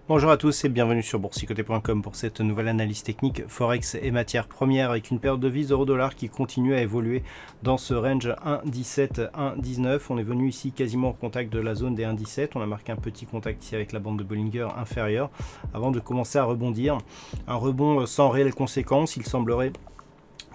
Bonjour à tous et bienvenue sur boursicoté.com pour cette nouvelle analyse technique Forex et matières premières avec une paire de devises euro-dollar qui continue à évoluer dans ce range 1,17, 1,19. On est venu ici quasiment au contact de la zone des 1,17. On a marqué un petit contact ici avec la bande de Bollinger inférieure avant de commencer à rebondir. Un rebond sans réelle conséquence. Il semblerait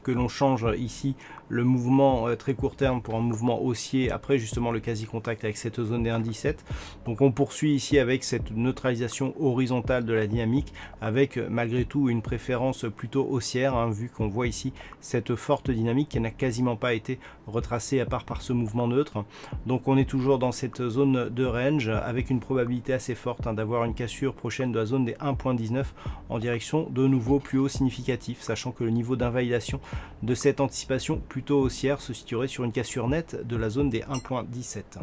que l'on change ici le mouvement très court terme pour un mouvement haussier après justement le quasi-contact avec cette zone des 1,17. Donc on poursuit ici avec cette neutralisation horizontale de la dynamique avec malgré tout une préférence plutôt haussière, hein, vu qu'on voit ici cette forte dynamique qui n'a quasiment pas été retracée à part par ce mouvement neutre. Donc on est toujours dans cette zone de range avec une probabilité assez forte, hein, d'avoir une cassure prochaine de la zone des 1,19 en direction de nouveaux plus hauts significatifs, sachant que le niveau d'invalidation de cette anticipation plutôt haussière se situerait sur une cassure nette de la zone des 1,17.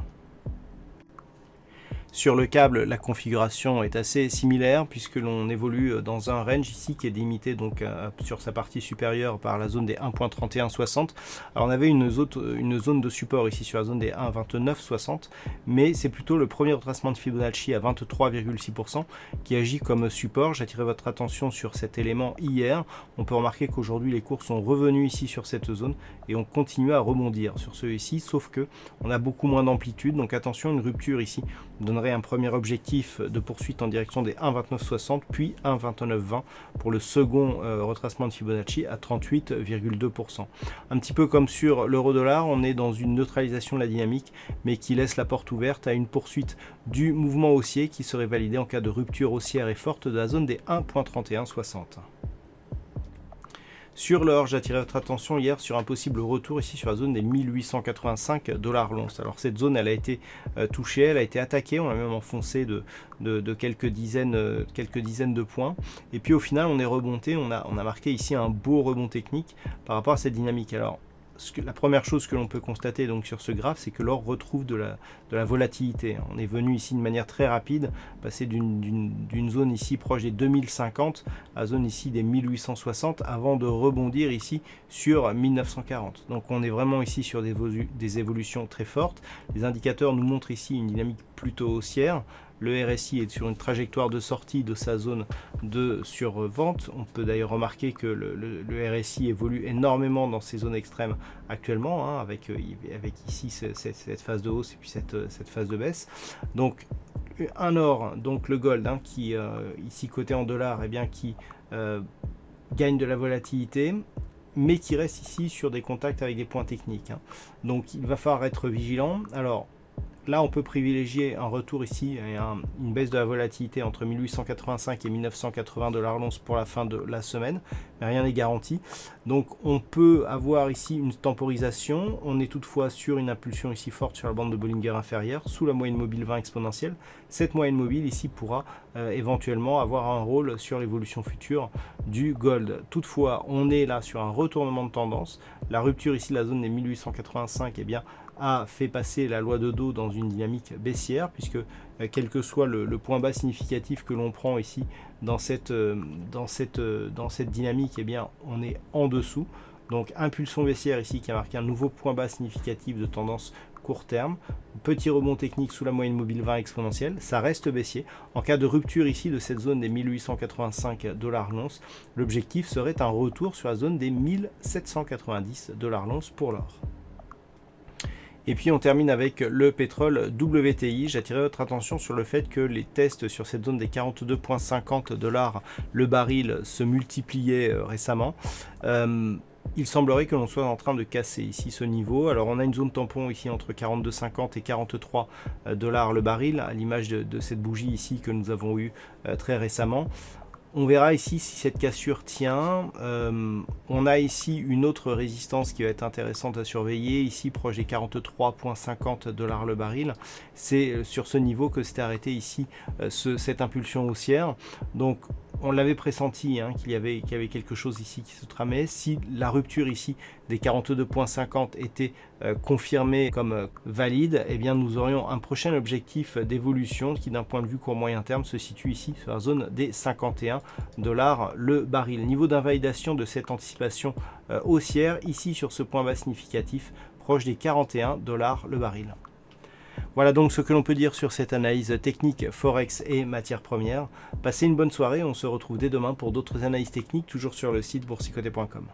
Sur le câble, la configuration est assez similaire puisque l'on évolue dans un range ici qui est limité donc sur sa partie supérieure par la zone des 1.3160. Alors on avait une zone de support ici sur la zone des 1.2960, mais c'est plutôt le premier retracement de Fibonacci à 23,6% qui agit comme support. J'attirais votre attention sur cet élément hier. On peut remarquer qu'aujourd'hui les cours sont revenus ici sur cette zone et on continue à rebondir sur ceux-ci, sauf que on a beaucoup moins d'amplitude. Donc attention, une rupture ici donnerait un premier objectif de poursuite en direction des 1,2960 puis 1,2920 pour le second retracement de Fibonacci à 38,2%. Un petit peu comme sur l'euro-dollar, on est dans une neutralisation de la dynamique mais qui laisse la porte ouverte à une poursuite du mouvement haussier qui serait validé en cas de rupture haussière et forte de la zone des 1,3160. Sur l'or, j'ai attiré votre attention hier sur un possible retour ici sur la zone des 1885 $ l'once. Alors cette zone, elle a été touchée, elle a été attaquée, on a même enfoncé de quelques dizaines de points. Et puis au final, on est remonté, on a marqué ici un beau rebond technique par rapport à cette dynamique. Alors la première chose que l'on peut constater donc sur ce graphe, c'est que l'or retrouve de la volatilité. On est venu ici de manière très rapide, passer d'une zone ici proche des 2050 à la zone ici des 1860 avant de rebondir ici sur 1940. Donc on est vraiment ici sur des évolutions très fortes. Les indicateurs nous montrent ici une dynamique plutôt haussière. Le RSI est sur une trajectoire de sortie de sa zone de survente. On peut d'ailleurs remarquer que le RSI évolue énormément dans ces zones extrêmes actuellement, hein, avec ici cette phase de hausse et puis cette phase de baisse. Donc un or, donc le gold, hein, qui ici coté en dollars, eh bien, qui gagne de la volatilité, mais qui reste ici sur des contacts avec des points techniques, hein. Donc il va falloir être vigilant. Alors là, on peut privilégier un retour ici et une baisse de la volatilité entre 1885 et 1980 $ l'once pour la fin de la semaine, mais rien n'est garanti. Donc on peut avoir ici une temporisation. On est toutefois sur une impulsion ici forte sur la bande de Bollinger inférieure, sous la moyenne mobile 20 exponentielle. Cette moyenne mobile ici pourra éventuellement avoir un rôle sur l'évolution future du gold. Toutefois, on est là sur un retournement de tendance. La rupture ici de la zone des 1885, eh bien, a fait passer la loi de Dow dans une dynamique baissière, puisque quel que soit le point bas significatif que l'on prend ici dans cette dynamique, eh bien, on est en dessous. Donc impulsion baissière ici qui a marqué un nouveau point bas significatif de tendance court terme. Petit rebond technique sous la moyenne mobile 20 exponentielle, ça reste baissier. En cas de rupture ici de cette zone des 1885 $ l'once, l'objectif serait un retour sur la zone des 1790 $ l'once pour l'or. Et puis on termine avec le pétrole WTI. J'attirais votre attention sur le fait que les tests sur cette zone des 42,50 $ le baril se multipliaient récemment. Il semblerait que l'on soit en train de casser ici ce niveau. Alors on a une zone tampon ici entre 42,50 et 43 $ le baril, à l'image de cette bougie ici que nous avons eue très récemment. On verra ici si cette cassure tient. On a ici une autre résistance qui va être intéressante à surveiller, ici proche des 43,50 $ le baril. C'est sur ce niveau que s'est arrêté ici cette impulsion haussière. Donc on l'avait pressenti qu'il y avait quelque chose ici qui se tramait. Si la rupture ici des 42,50 était confirmée comme valide, eh bien nous aurions un prochain objectif d'évolution qui d'un point de vue court moyen terme se situe ici sur la zone des 51 $ le baril. Niveau d'invalidation de cette anticipation haussière ici sur ce point bas significatif proche des 41 $ le baril. Voilà donc ce que l'on peut dire sur cette analyse technique Forex et matières premières. Passez une bonne soirée, on se retrouve dès demain pour d'autres analyses techniques, toujours sur le site boursicoté.com.